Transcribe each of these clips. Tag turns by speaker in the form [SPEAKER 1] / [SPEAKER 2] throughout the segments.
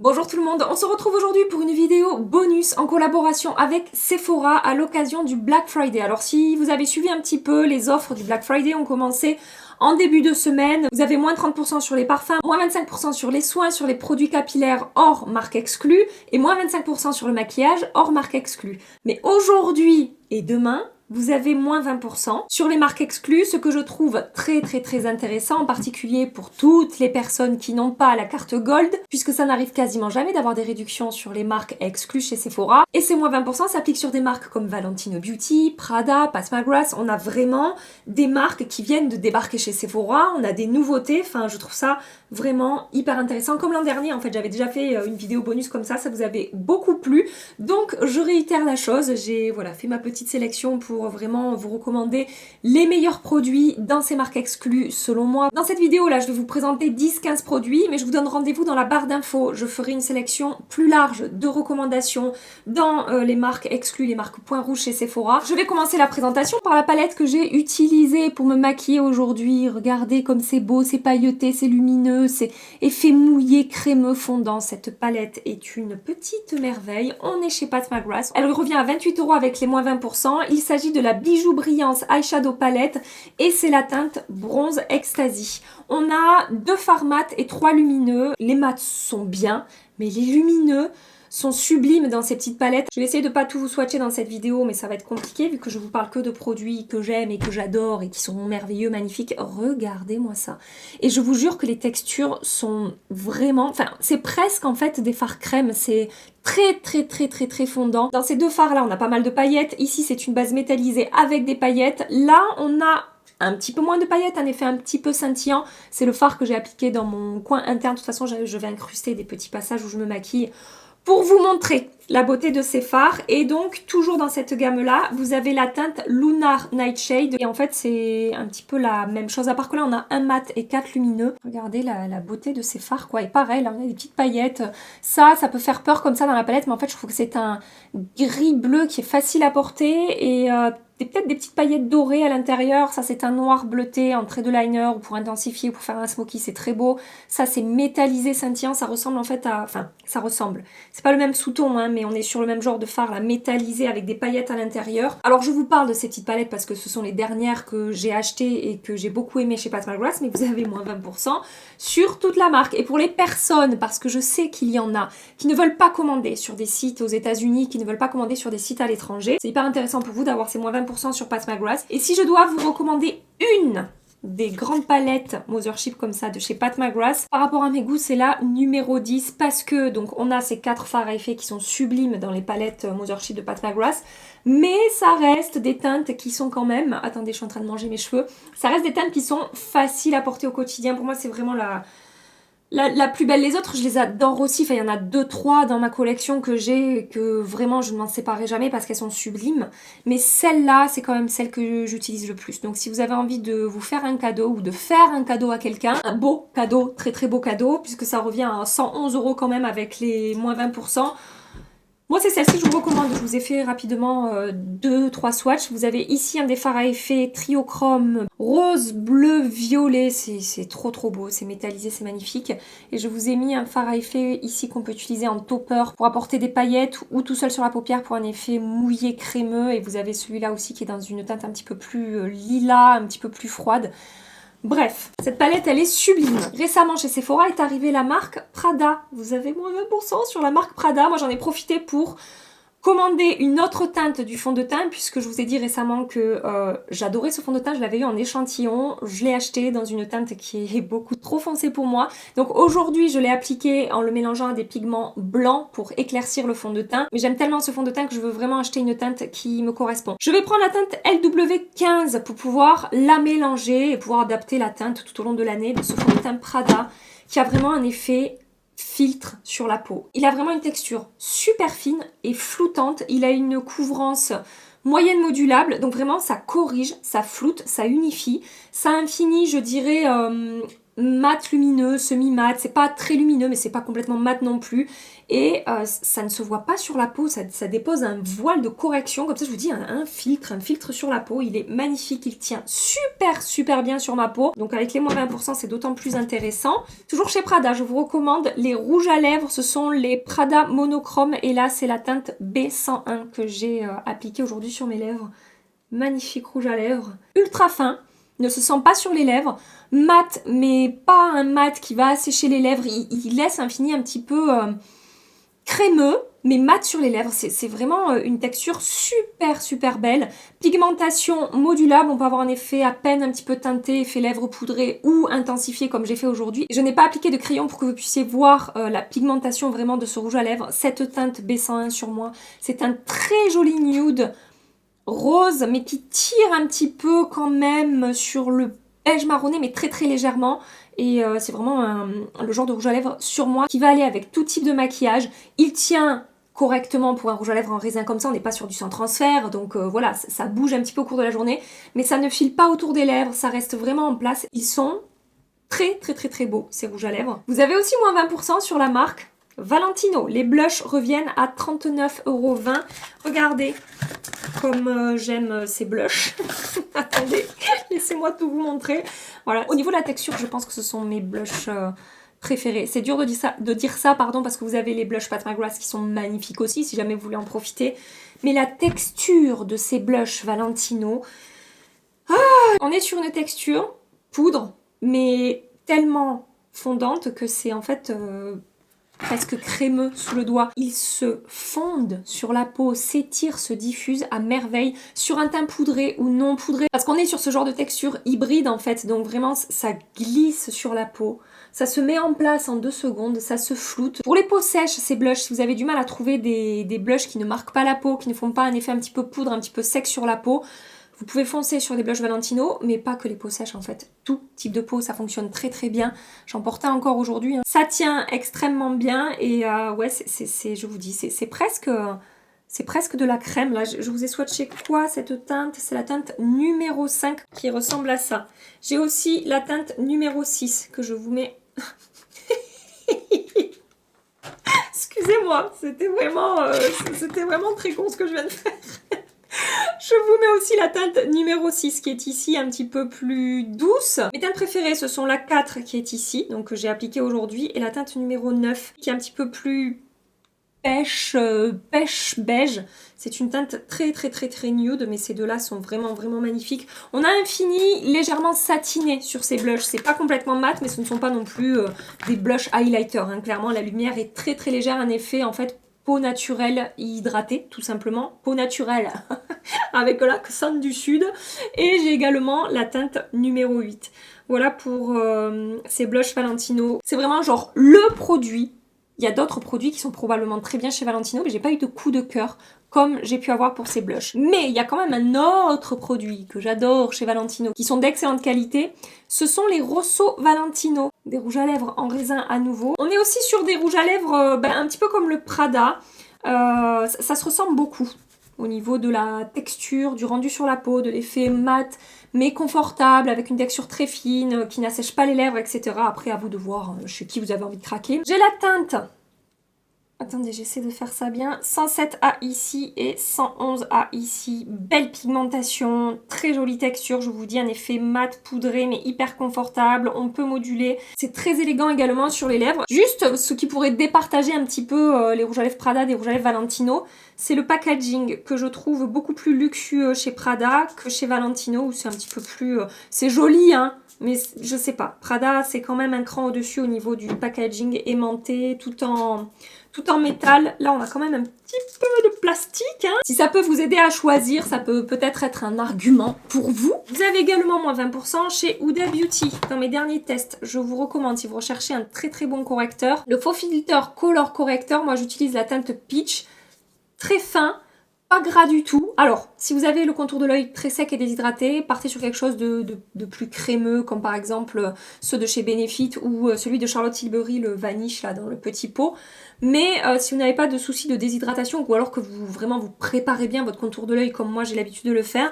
[SPEAKER 1] Bonjour tout le monde, on se retrouve aujourd'hui pour une vidéo bonus en collaboration avec Sephora à l'occasion du Black Friday. Alors si vous avez suivi un petit peu, les offres du Black Friday ont commencé en début de semaine. Vous avez moins 30% sur les parfums, moins 25% sur les soins, sur les produits capillaires hors marque exclue et moins 25% sur le maquillage hors marque exclue. Mais aujourd'hui et demain, vous avez moins 20% sur les marques exclues, ce que je trouve très intéressant, en particulier pour toutes les personnes qui n'ont pas la carte Gold, puisque ça n'arrive quasiment jamais d'avoir des réductions sur les marques exclues chez Sephora. Et ces moins 20% s'appliquent sur des marques comme Valentino Beauty, Prada, Pat McGrath. On a vraiment des marques qui viennent de débarquer chez Sephora, on a des nouveautés, enfin je trouve ça vraiment hyper intéressant. Comme l'an dernier, en fait, j'avais déjà fait une vidéo bonus comme ça vous avait beaucoup plu. Donc je réitère la chose, j'ai fait ma petite sélection pour vraiment vous recommander les meilleurs produits dans ces marques exclues selon moi. Dans cette vidéo là, je vais vous présenter 10-15 produits, mais je vous donne rendez-vous dans la barre d'infos. Je ferai une sélection plus large de recommandations dans les marques exclues, les marques points rouges chez Sephora. Je vais commencer la présentation par la palette que j'ai utilisée pour me maquiller aujourd'hui. Regardez comme c'est beau, c'est pailleté, c'est lumineux, c'est effet mouillé, crémeux, fondant. Cette palette est une petite merveille. On est chez Pat McGrath. Elle revient à 28 € avec les moins 20%. Il s'agit de la Bijou Brillance Eyeshadow Palette et c'est la teinte Bronze Ecstasy. On a 2 fards mat et 3 lumineux. Les mats sont bien, mais les lumineux sont sublimes dans ces petites palettes. Je vais essayer de pas tout vous swatcher dans cette vidéo, mais ça va être compliqué vu que je vous parle que de produits que j'aime et que j'adore et qui sont merveilleux, magnifiques. Regardez-moi ça. Et je vous jure que les textures sont vraiment... Enfin, c'est presque en fait des fards crème. C'est très fondant. Dans ces 2 fards là, on a pas mal de paillettes. Ici, c'est une base métallisée avec des paillettes. Là, on a un petit peu moins de paillettes, un effet un petit peu scintillant. C'est le fard que j'ai appliqué dans mon coin interne. De toute façon, je vais incruster des petits passages où je me maquille pour vous montrer la beauté de ces fards. Et donc, toujours dans cette gamme-là, vous avez la teinte Lunar Nightshade. Et en fait, c'est un petit peu la même chose. À part que là, on a un mat et 4 lumineux. Regardez la beauté de ces fards, quoi. Et pareil, là, on a des petites paillettes. Ça peut faire peur comme ça dans la palette. Mais en fait, je trouve que c'est un gris bleu qui est facile à porter. Et peut-être des petites paillettes dorées à l'intérieur. Ça, c'est un noir bleuté en trait de liner ou pour intensifier, pour faire un smoky. C'est très beau. Ça, c'est métallisé scintillant. Ça ressemble en fait à... Enfin, ça ressemble. C'est pas le même sous-ton, hein, mais on est sur le même genre de fard, là, métallisé avec des paillettes à l'intérieur. Alors, je vous parle de ces petites palettes parce que ce sont les dernières que j'ai achetées et que j'ai beaucoup aimé chez Pat McGrath, mais vous avez moins 20% sur toute la marque. Et pour les personnes, parce que je sais qu'il y en a qui ne veulent pas commander sur des sites aux États-Unis, qui ne veulent pas commander sur des sites à l'étranger, c'est hyper intéressant pour vous d'avoir ces moins 20% sur Pat McGrath. Et si je dois vous recommander une des grandes palettes Mothership comme ça de chez Pat McGrath, par rapport à mes goûts, c'est la numéro 10 parce que donc on a ces 4 fards à effet qui sont sublimes dans les palettes Mothership de Pat McGrath, mais ça reste des teintes qui sont quand même... Attendez, je suis en train de manger mes cheveux. Ça reste des teintes qui sont faciles à porter au quotidien. Pour moi, c'est vraiment la plus belle. Les autres, je les adore aussi. Enfin, il y en a 2-3 dans ma collection que j'ai et que vraiment je ne m'en séparerai jamais parce qu'elles sont sublimes. Mais celle-là, c'est quand même celle que j'utilise le plus. Donc si vous avez envie de vous faire un cadeau ou de faire un cadeau à quelqu'un, un beau cadeau, très beau cadeau, puisque ça revient à 111 € quand même avec les moins 20%. Moi, c'est celle-ci que je vous recommande. Je vous ai fait rapidement 2-3 swatchs. Vous avez ici un des fards à effet triochrome rose, bleu, violet. C'est trop beau. C'est métallisé, c'est magnifique. Et je vous ai mis un fard à effet ici qu'on peut utiliser en topper pour apporter des paillettes ou tout seul sur la paupière pour un effet mouillé, crémeux. Et vous avez celui-là aussi qui est dans une teinte un petit peu plus lilas, un petit peu plus froide. Bref, cette palette, elle est sublime. Récemment, chez Sephora est arrivée la marque Prada. Vous avez moins 20% sur la marque Prada. Moi, j'en ai profité pour commander une autre teinte du fond de teint puisque je vous ai dit récemment que j'adorais ce fond de teint. Je l'avais eu en échantillon. Je l'ai acheté dans une teinte qui est beaucoup trop foncée pour moi. Donc aujourd'hui, je l'ai appliqué en le mélangeant à des pigments blancs pour éclaircir le fond de teint. Mais j'aime tellement ce fond de teint que je veux vraiment acheter une teinte qui me correspond. Je vais prendre la teinte LW15 pour pouvoir la mélanger et pouvoir adapter la teinte tout au long de l'année de ce fond de teint Prada qui a vraiment un effet filtre sur la peau. Il a vraiment une texture super fine et floutante. Il a une couvrance moyenne modulable, donc vraiment ça corrige, ça floute, ça unifie. Ça infinit, je dirais, mat lumineux, semi-mat, c'est pas très lumineux mais c'est pas complètement mat non plus et ça ne se voit pas sur la peau, ça dépose un voile de correction, comme ça je vous dis un filtre sur la peau, il est magnifique, il tient super bien sur ma peau, donc avec les moins 20% c'est d'autant plus intéressant. Toujours chez Prada, je vous recommande les rouges à lèvres, ce sont les Prada monochrome et là c'est la teinte B101 que j'ai appliquée aujourd'hui sur mes lèvres. Magnifique rouge à lèvres, ultra fin, ne se sent pas sur les lèvres, mat mais pas un mat qui va assécher les lèvres, il laisse un fini un petit peu crémeux mais mat sur les lèvres, c'est vraiment une texture super belle. Pigmentation modulable, on peut avoir un effet à peine un petit peu teinté, effet lèvres poudrées ou intensifié comme j'ai fait aujourd'hui. Je n'ai pas appliqué de crayon pour que vous puissiez voir la pigmentation vraiment de ce rouge à lèvres. Cette teinte B101 sur moi, c'est un très joli nude rose mais qui tire un petit peu quand même sur le beige marronné mais très légèrement et c'est vraiment le genre de rouge à lèvres sur moi qui va aller avec tout type de maquillage. Il tient correctement pour un rouge à lèvres en raisin comme ça, on n'est pas sur du sans transfert donc voilà, ça bouge un petit peu au cours de la journée mais ça ne file pas autour des lèvres, ça reste vraiment en place. Ils sont très beaux ces rouges à lèvres. Vous avez aussi moins 20% sur la marque Valentino. Les blushs reviennent à 39,20 €. Regardez comme j'aime ces blushs. Attendez, laissez-moi tout vous montrer. Voilà. Au niveau de la texture, je pense que ce sont mes blushs préférés. C'est dur de dire ça, pardon, parce que vous avez les blushs Pat McGrath qui sont magnifiques aussi, si jamais vous voulez en profiter. Mais la texture de ces blushs Valentino, on est sur une texture poudre, mais tellement fondante que c'est en fait presque crémeux sous le doigt. Ils se fondent sur la peau, s'étirent, se diffusent à merveille sur un teint poudré ou non poudré. Parce qu'on est sur ce genre de texture hybride en fait, donc vraiment ça glisse sur la peau. Ça se met en place en 2 secondes, ça se floute. Pour les peaux sèches, ces blushs, si vous avez du mal à trouver des blushs qui ne marquent pas la peau, qui ne font pas un effet un petit peu poudre, un petit peu sec sur la peau, vous pouvez foncer sur des blushs Valentino, mais pas que les peaux sèches en fait. Tout type de peau, ça fonctionne très bien. J'en portais encore aujourd'hui. Ça tient extrêmement bien et ouais, je vous dis, c'est presque de la crème. Là, je vous ai swatché quoi cette teinte? C'est la teinte numéro 5 qui ressemble à ça. J'ai aussi la teinte numéro 6 que je vous mets... Excusez-moi, c'était vraiment très con ce que je viens de faire. Je vous mets aussi la teinte numéro 6 qui est ici un petit peu plus douce. Mes teintes préférées ce sont la 4 qui est ici, donc que j'ai appliquée aujourd'hui, et la teinte numéro 9 qui est un petit peu plus pêche beige. C'est une teinte très nude, mais ces deux-là sont vraiment magnifiques. On a un fini légèrement satiné sur ces blushs. C'est pas complètement mat, mais ce ne sont pas non plus des blushs highlighter. Hein. Clairement, la lumière est très légère, un effet en fait peau naturelle hydratée, tout simplement. Peau naturelle avec l'accent du sud. Et j'ai également la teinte numéro 8. Voilà pour ces blushs Valentino. C'est vraiment genre le produit. Il y a d'autres produits qui sont probablement très bien chez Valentino, mais j'ai pas eu de coup de cœur comme j'ai pu avoir pour ces blushs. Mais il y a quand même un autre produit que j'adore chez Valentino, qui sont d'excellente qualité. Ce sont les Rosso Valentino, des rouges à lèvres en raisin à nouveau. On est aussi sur des rouges à lèvres un petit peu comme le Prada. Ça se ressemble beaucoup au niveau de la texture, du rendu sur la peau, de l'effet mat mais confortable, avec une texture très fine, qui n'assèche pas les lèvres, etc. Après, à vous de voir chez qui vous avez envie de craquer. J'ai la teinte, attendez, j'essaie de faire ça bien, 107A ici et 111A ici. Belle pigmentation, très jolie texture, je vous dis, un effet mat poudré mais hyper confortable, on peut moduler. C'est très élégant également sur les lèvres. Juste, ce qui pourrait départager un petit peu les rouges à lèvres Prada des rouges à lèvres Valentino, c'est le packaging que je trouve beaucoup plus luxueux chez Prada que chez Valentino, où c'est un petit peu plus... c'est joli, hein, mais je sais pas. Prada, c'est quand même un cran au-dessus au niveau du packaging aimanté, tout en métal. Là, on a quand même un petit peu de plastique. Hein. Si ça peut vous aider à choisir, ça peut peut-être être un argument pour vous. Vous avez également moins 20% chez Huda Beauty. Dans mes derniers tests, je vous recommande, si vous recherchez un très bon correcteur, le faux filter Color Corrector. Moi, j'utilise la teinte Peach. Très fin, pas gras du tout. Alors, si vous avez le contour de l'œil très sec et déshydraté, partez sur quelque chose de plus crémeux, comme par exemple ceux de chez Benefit ou celui de Charlotte Tilbury, le Vanish, là, dans le petit pot. Mais si vous n'avez pas de souci de déshydratation, ou alors que vous préparez bien votre contour de l'œil comme moi j'ai l'habitude de le faire,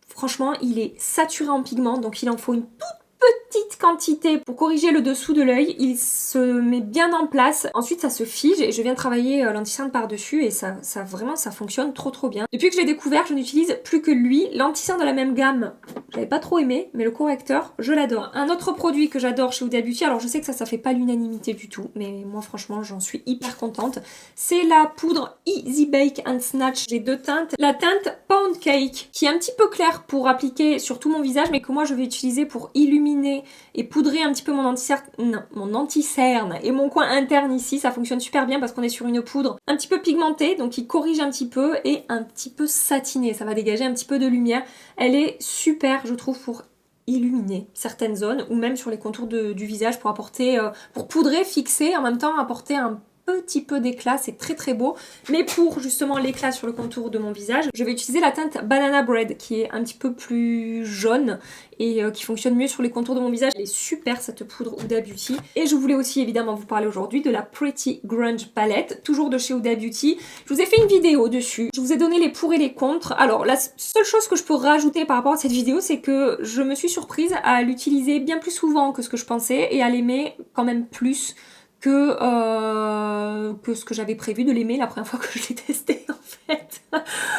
[SPEAKER 1] franchement, il est saturé en pigments, donc il en faut une toute petite quantité pour corriger le dessous de l'œil. Il se met bien en place. Ensuite, ça se fige et je viens travailler l'anti-cerne par-dessus et ça vraiment, ça fonctionne trop bien. Depuis que je l'ai découvert, je n'utilise plus que lui. L'anti-cerne de la même gamme, j'avais pas trop aimé, mais le correcteur, je l'adore. Un autre produit que j'adore chez Huda Beauty, alors je sais que ça fait pas l'unanimité du tout, mais moi franchement, j'en suis hyper contente. C'est la poudre Easy Bake and Snatch. J'ai deux teintes. La teinte Pound Cake, qui est un petit peu claire pour appliquer sur tout mon visage, mais que moi je vais utiliser pour illuminer et poudrer un petit peu mon anti-cerne et mon coin interne ici. Ça fonctionne super bien parce qu'on est sur une poudre un petit peu pigmentée, donc qui corrige un petit peu et un petit peu satinée. Ça va dégager un petit peu de lumière. Elle est super, je trouve, pour illuminer certaines zones ou même sur les contours du visage pour apporter, pour poudrer, fixer, en même temps apporter un petit peu d'éclat, c'est très beau. Mais pour justement l'éclat sur le contour de mon visage, je vais utiliser la teinte Banana Bread qui est un petit peu plus jaune et qui fonctionne mieux sur les contours de mon visage. Elle est super cette poudre Huda Beauty. Et je voulais aussi évidemment vous parler aujourd'hui de la Pretty Grunge palette, toujours de chez Huda Beauty. Je vous ai fait une vidéo dessus, je vous ai donné les pour et les contre. Alors la seule chose que je peux rajouter par rapport à cette vidéo, c'est que je me suis surprise à l'utiliser bien plus souvent que ce que je pensais et à l'aimer quand même plus que ce que j'avais prévu de l'aimer la première fois que je l'ai testé en fait.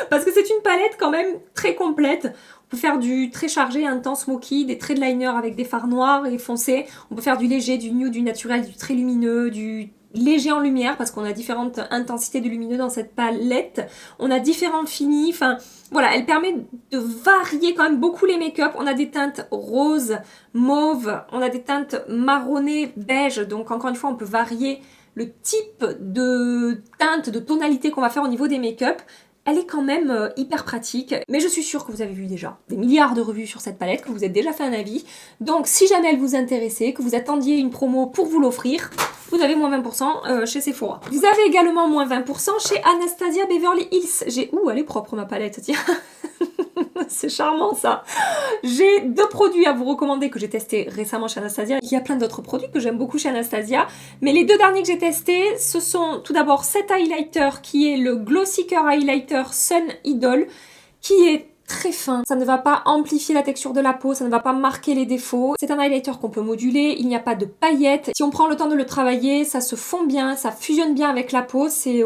[SPEAKER 1] Parce que c'est une palette quand même très complète. On peut faire du très chargé, intense, smoky, des traits de liner avec des fards noirs et foncés. On peut faire du léger, du nude, du naturel, du très lumineux, du léger en lumière parce qu'on a différentes intensités de lumineux dans cette palette. On a différents finis, enfin voilà, elle permet de varier quand même beaucoup les make-up. On a des teintes roses, mauve, on a des teintes marronnées, beige, donc encore une fois on peut varier le type de teinte, de tonalité qu'on va faire au niveau des make-up. Elle est quand même hyper pratique, mais je suis sûre que vous avez vu déjà des milliards de revues sur cette palette, que vous êtes déjà fait un avis. Donc si jamais elle vous intéressait, que vous attendiez une promo pour vous l'offrir, vous avez moins 20% chez Sephora. Vous avez également moins 20% chez Anastasia Beverly Hills. Ouh, elle est propre ma palette, tiens. C'est charmant ça. J'ai deux produits à vous recommander que j'ai testés récemment chez Anastasia. Il y a plein d'autres produits que j'aime beaucoup chez Anastasia, mais les deux derniers que j'ai testés, ce sont tout d'abord cet highlighter qui est le Glow Seeker Highlighter Sun Idol, qui est très fin, ça ne va pas amplifier la texture de la peau, ça ne va pas marquer les défauts. C'est un highlighter qu'on peut moduler, il n'y a pas de paillettes. Si on prend le temps de le travailler, ça se fond bien, ça fusionne bien avec la peau. C'est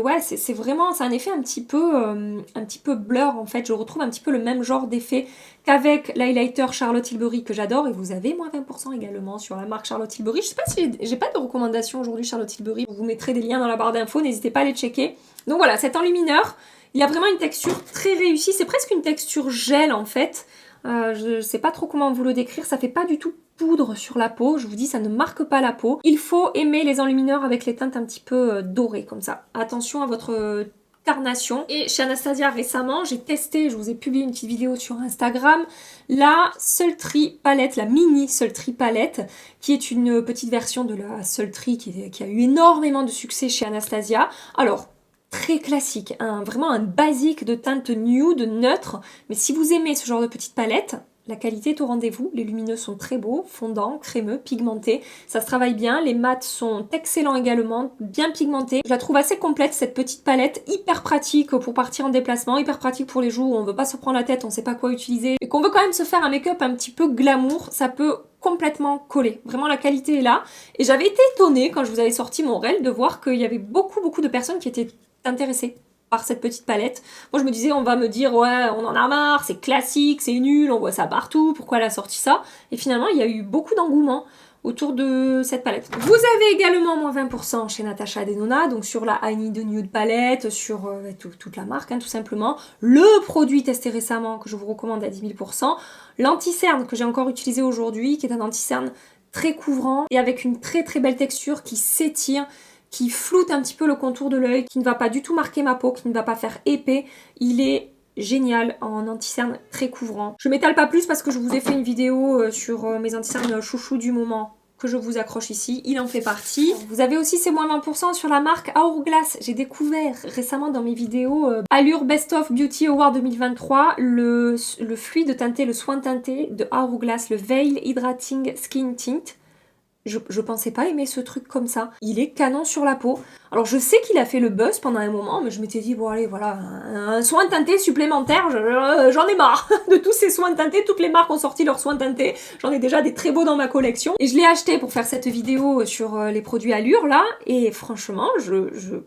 [SPEAKER 1] vraiment, c'est un effet un petit peu blur en fait. Je retrouve un petit peu le même genre d'effet qu'avec l'highlighter Charlotte Tilbury que j'adore. Et vous avez moins 20% également sur la marque Charlotte Tilbury. Je sais pas si j'ai pas de recommandations aujourd'hui Charlotte Tilbury. Je vous mettrai des liens dans la barre d'infos, n'hésitez pas à les checker. Donc voilà, cet enlumineur, il a vraiment une texture très réussie, c'est presque une texture gel en fait. Je sais pas trop comment vous le décrire, ça fait pas du tout poudre sur la peau, je vous dis ça ne marque pas la peau. Il faut aimer les enlumineurs avec les teintes un petit peu dorées comme ça. Attention à votre carnation. Et chez Anastasia récemment, j'ai testé, je vous ai publié une petite vidéo sur Instagram, la Sultry palette, la mini Sultry palette, qui est une petite version de la Sultry qui a eu énormément de succès chez Anastasia. Alors, très classique, vraiment un basique de teinte nude, neutre, mais si vous aimez ce genre de petite palette, la qualité est au rendez-vous, les lumineux sont très beaux, fondants, crémeux, pigmentés, ça se travaille bien, les mats sont excellents également, bien pigmentés. Je la trouve assez complète cette petite palette, hyper pratique pour partir en déplacement, hyper pratique pour les jours où on veut pas se prendre la tête, on sait pas quoi utiliser, et qu'on veut quand même se faire un make-up un petit peu glamour, ça peut complètement coller. Vraiment la qualité est là. Et j'avais été étonnée quand je vous avais sorti mon reel de voir qu'il y avait beaucoup de personnes qui étaient intéressées par cette petite palette. Moi je me disais, on va me dire ouais on en a marre, c'est classique, c'est nul, on voit ça partout, pourquoi elle a sorti ça? Et finalement il y a eu beaucoup d'engouement autour de cette palette. Vous avez également moins 20% chez Natasha Denona, donc sur la I Need a Nude palette, sur toute la marque tout simplement. Le produit testé récemment que je vous recommande à 10 000%, l'anti-cerne que j'ai encore utilisé aujourd'hui, qui est un anti-cerne très couvrant et avec une très belle texture qui s'étire, qui floute un petit peu le contour de l'œil, qui ne va pas du tout marquer ma peau, qui ne va pas faire épais. Il est génial en anti-cerne très couvrant. Je m'étale pas plus parce que je vous ai fait une vidéo sur mes anti-cernes chouchou du moment que je vous accroche ici, il en fait partie. Vous avez aussi ces moins 20% sur la marque Hourglass. J'ai découvert récemment dans mes vidéos Allure Best of Beauty Award 2023 le fluide teinté, le soin teinté de Hourglass, le Veil Hydrating Skin Tint. Je pensais pas aimer ce truc comme ça. Il est canon sur la peau. Alors je sais qu'il a fait le buzz pendant un moment, mais je m'étais dit, bon allez, voilà, un soin teinté supplémentaire, j'en ai marre de tous ces soins teintés. Toutes les marques ont sorti leurs soins teintés. J'en ai déjà des très beaux dans ma collection. Et je l'ai acheté pour faire cette vidéo sur les produits Allure, là. Et franchement, je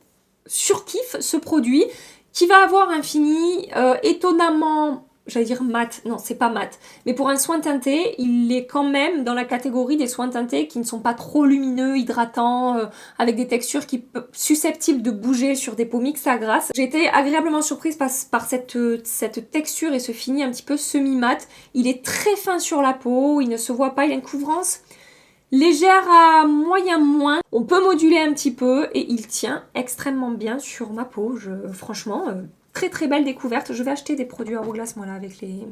[SPEAKER 1] surkiffe ce produit qui va avoir un fini étonnamment... J'allais dire mat, non c'est pas mat, mais pour un soin teinté, il est quand même dans la catégorie des soins teintés qui ne sont pas trop lumineux, hydratants, avec des textures susceptibles de bouger sur des peaux mixtes à grasse. J'ai été agréablement surprise par cette texture et ce fini un petit peu semi-mat. Il est très fin sur la peau, il ne se voit pas, il a une couvrance légère à moyen moins. On peut moduler un petit peu et il tient extrêmement bien sur ma peau. Franchement... très très belle découverte. Je vais acheter des produits Hourglass moi là avec les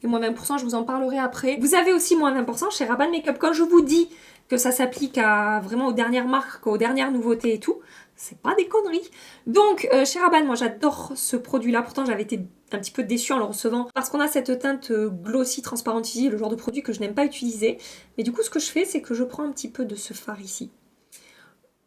[SPEAKER 1] moins 20%, je vous en parlerai après. Vous avez aussi moins 20% chez Rabanne Makeup. Quand je vous dis que ça s'applique vraiment aux dernières marques, aux dernières nouveautés et tout, c'est pas des conneries. Donc chez Rabanne, moi j'adore ce produit là. Pourtant j'avais été un petit peu déçue en le recevant parce qu'on a cette teinte glossy transparente ici, le genre de produit que je n'aime pas utiliser. Mais du coup ce que je fais, c'est que je prends un petit peu de ce fard ici.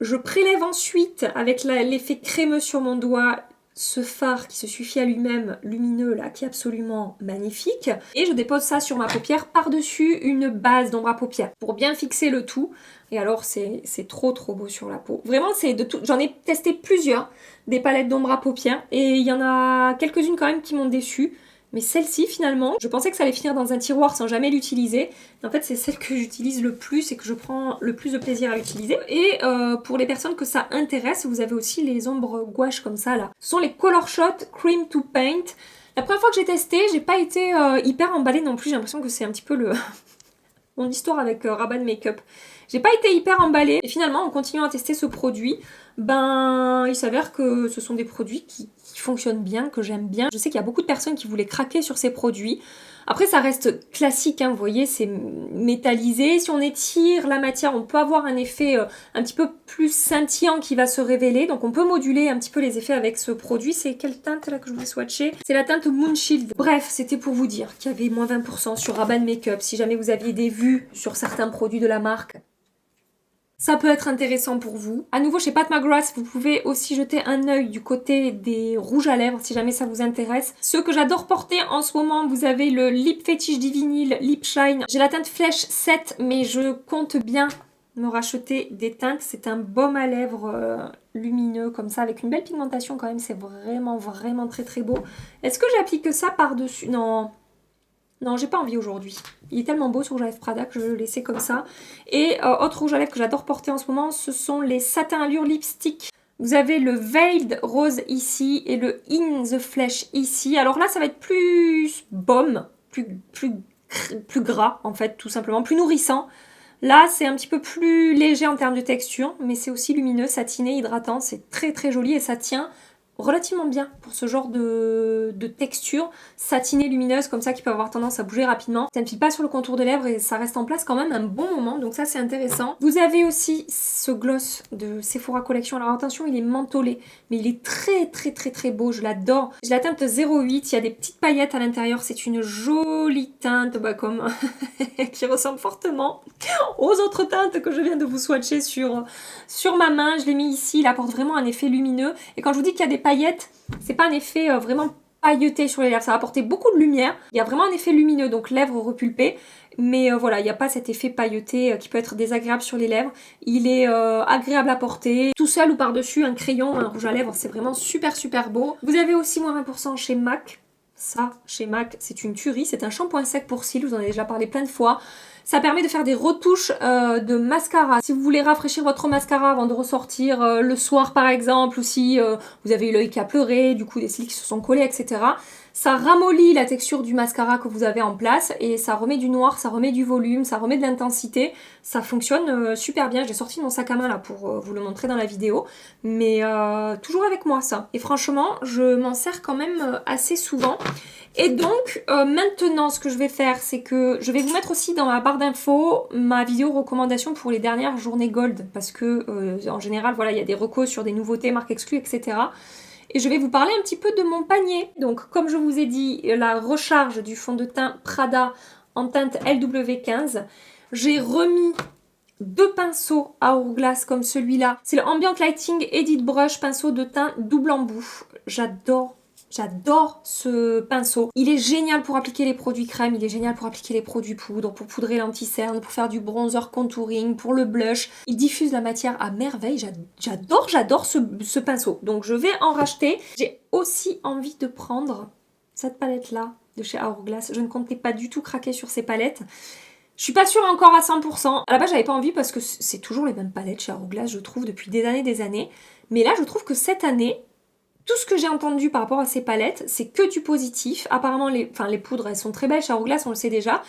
[SPEAKER 1] Je prélève ensuite avec l'effet crémeux sur mon doigt ce fard qui se suffit à lui-même, lumineux là, qui est absolument magnifique. Et je dépose ça sur ma paupière par-dessus une base d'ombre à paupières pour bien fixer le tout. Et alors c'est trop trop beau sur la peau. Vraiment c'est de tout. J'en ai testé plusieurs, des palettes d'ombre à paupières. Et il y en a quelques-unes quand même qui m'ont déçue. Mais celle-ci, finalement, je pensais que ça allait finir dans un tiroir sans jamais l'utiliser. En fait, c'est celle que j'utilise le plus et que je prends le plus de plaisir à utiliser. Et pour les personnes que ça intéresse, vous avez aussi les ombres gouache comme ça, là. Ce sont les Color Shot Cream to Paint. La première fois que j'ai testé, j'ai pas été hyper emballée non plus. J'ai l'impression que c'est un petit peu mon histoire avec Rabanne Makeup. J'ai pas été hyper emballée. Et finalement, en continuant à tester ce produit, il s'avère que ce sont des produits qui fonctionnent bien, que j'aime bien. Je sais qu'il y a beaucoup de personnes qui voulaient craquer sur ces produits. Après, ça reste classique, hein, vous voyez, c'est métallisé. Si on étire la matière, on peut avoir un effet un petit peu plus scintillant qui va se révéler. Donc on peut moduler un petit peu les effets avec ce produit. C'est quelle teinte là que je voulais swatcher? C'est la teinte Moonshield. Bref, c'était pour vous dire qu'il y avait moins 20% sur Rabanne Makeup. Si jamais vous aviez des vues sur certains produits de la marque, ça peut être intéressant pour vous. À nouveau, chez Pat McGrath, vous pouvez aussi jeter un œil du côté des rouges à lèvres si jamais ça vous intéresse. Ceux que j'adore porter en ce moment, vous avez le Lip Fetish Divinyl Lip Shine. J'ai la teinte Flèche 7, mais je compte bien me racheter des teintes. C'est un baume à lèvres lumineux comme ça, avec une belle pigmentation quand même. C'est vraiment, vraiment très, très beau. Est-ce que j'applique ça par-dessus? Non. Non, j'ai pas envie aujourd'hui. Il est tellement beau ce rouge à lèvres Prada que je vais le laisser comme ça. Et autre rouge à lèvres que j'adore porter en ce moment, ce sont les Satin Allure Lipstick. Vous avez le Veiled Rose ici et le In the Flesh ici. Alors là, ça va être plus baume, plus gras en fait, tout simplement, plus nourrissant. Là, c'est un petit peu plus léger en termes de texture, mais c'est aussi lumineux, satiné, hydratant. C'est très très joli et ça tient relativement bien pour ce genre de texture satinée lumineuse comme ça qui peut avoir tendance à bouger rapidement. Ça ne file pas sur le contour de lèvres et ça reste en place quand même un bon moment, donc ça c'est intéressant. Vous avez aussi ce gloss de Sephora Collection. Alors attention, il est mentholé, mais il est très très très très beau, je l'adore. J'ai la teinte 08, il y a des petites paillettes à l'intérieur, c'est une jolie teinte comme qui ressemble fortement aux autres teintes que je viens de vous swatcher sur ma main. Je l'ai mis ici, il apporte vraiment un effet lumineux et quand je vous dis qu'il y a des paillettes, c'est pas un effet vraiment pailleté sur les lèvres, ça va apporter beaucoup de lumière. Il y a vraiment un effet lumineux, donc lèvres repulpées, mais voilà, il n'y a pas cet effet pailleté qui peut être désagréable sur les lèvres. Il est agréable à porter, tout seul ou par-dessus un crayon, un rouge à lèvres, c'est vraiment super super beau. Vous avez aussi moins 20% chez MAC. Ça, chez MAC, c'est une tuerie, c'est un shampoing sec pour cils, vous en avez déjà parlé plein de fois. Ça permet de faire des retouches de mascara. Si vous voulez rafraîchir votre mascara avant de ressortir le soir par exemple, ou si vous avez eu l'œil qui a pleuré, du coup des cils qui se sont collés, etc. Ça ramollit la texture du mascara que vous avez en place et ça remet du noir, ça remet du volume, ça remet de l'intensité. Ça fonctionne super bien. Je l'ai sorti de mon sac à main là pour vous le montrer dans la vidéo. Mais toujours avec moi ça. Et franchement, je m'en sers quand même assez souvent. Et donc, maintenant, ce que je vais faire, c'est que je vais vous mettre aussi dans ma barre d'infos ma vidéo recommandation pour les dernières journées Gold. Parce que, en général, voilà, il y a des recos sur des nouveautés, marques exclues, etc. Et je vais vous parler un petit peu de mon panier. Donc, comme je vous ai dit, la recharge du fond de teint Prada en teinte LW15. J'ai remis 2 pinceaux à Hourglass comme celui-là. C'est le Ambient Lighting Edit Brush, pinceau de teint double embout. J'adore ce pinceau. Il est génial pour appliquer les produits crème, il est génial pour appliquer les produits poudre, pour poudrer l'anti-cerne, pour faire du bronzer contouring, pour le blush. Il diffuse la matière à merveille. J'adore ce pinceau. Donc je vais en racheter. J'ai aussi envie de prendre cette palette-là de chez Hourglass. Je ne comptais pas du tout craquer sur ces palettes. Je suis pas sûre encore à 100%. À la base, j'avais pas envie parce que c'est toujours les mêmes palettes chez Hourglass, je trouve, depuis des années. Mais là, je trouve que cette année, tout ce que j'ai entendu par rapport à ces palettes, c'est que du positif. Apparemment, les poudres, elles sont très belles chez Hourglass, on le sait déjà.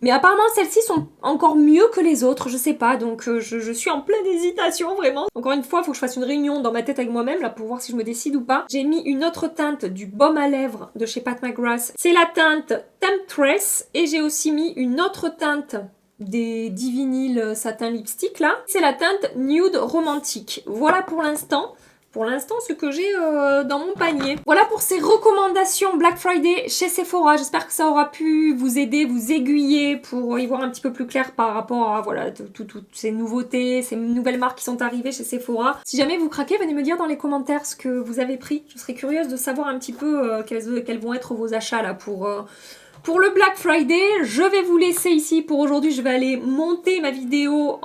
[SPEAKER 1] Mais apparemment, celles-ci sont encore mieux que les autres, je sais pas. Donc, je suis en pleine hésitation, vraiment. Encore une fois, il faut que je fasse une réunion dans ma tête avec moi-même, là, pour voir si je me décide ou pas. J'ai mis une autre teinte du baume à lèvres de chez Pat McGrath. C'est la teinte Temptress. Et j'ai aussi mis une autre teinte des Divinyl Satin Lipstick, là. C'est la teinte Nude Romantique. Voilà pour l'instant. Ce que j'ai dans mon panier. Voilà pour ces recommandations Black Friday chez Sephora. J'espère que ça aura pu vous aider, vous aiguiller pour y voir un petit peu plus clair par rapport à voilà, toutes ces nouveautés, ces nouvelles marques qui sont arrivées chez Sephora. Si jamais vous craquez, venez me dire dans les commentaires ce que vous avez pris. Je serais curieuse de savoir un petit peu quels vont être vos achats là pour le Black Friday. Je vais vous laisser ici pour aujourd'hui. Je vais aller monter ma vidéo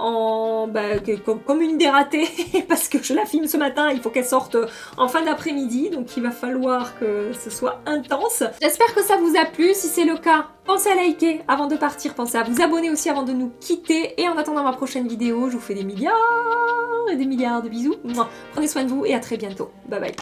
[SPEAKER 1] comme une dératée parce que je la filme ce matin. Il faut qu'elle sorte en fin d'après-midi. Donc il va falloir que ce soit intense. J'espère que ça vous a plu. Si c'est le cas, pensez à liker avant de partir. Pensez à vous abonner aussi avant de nous quitter. Et en attendant ma prochaine vidéo, je vous fais des milliards et des milliards de bisous. Prenez soin de vous et à très bientôt. Bye bye.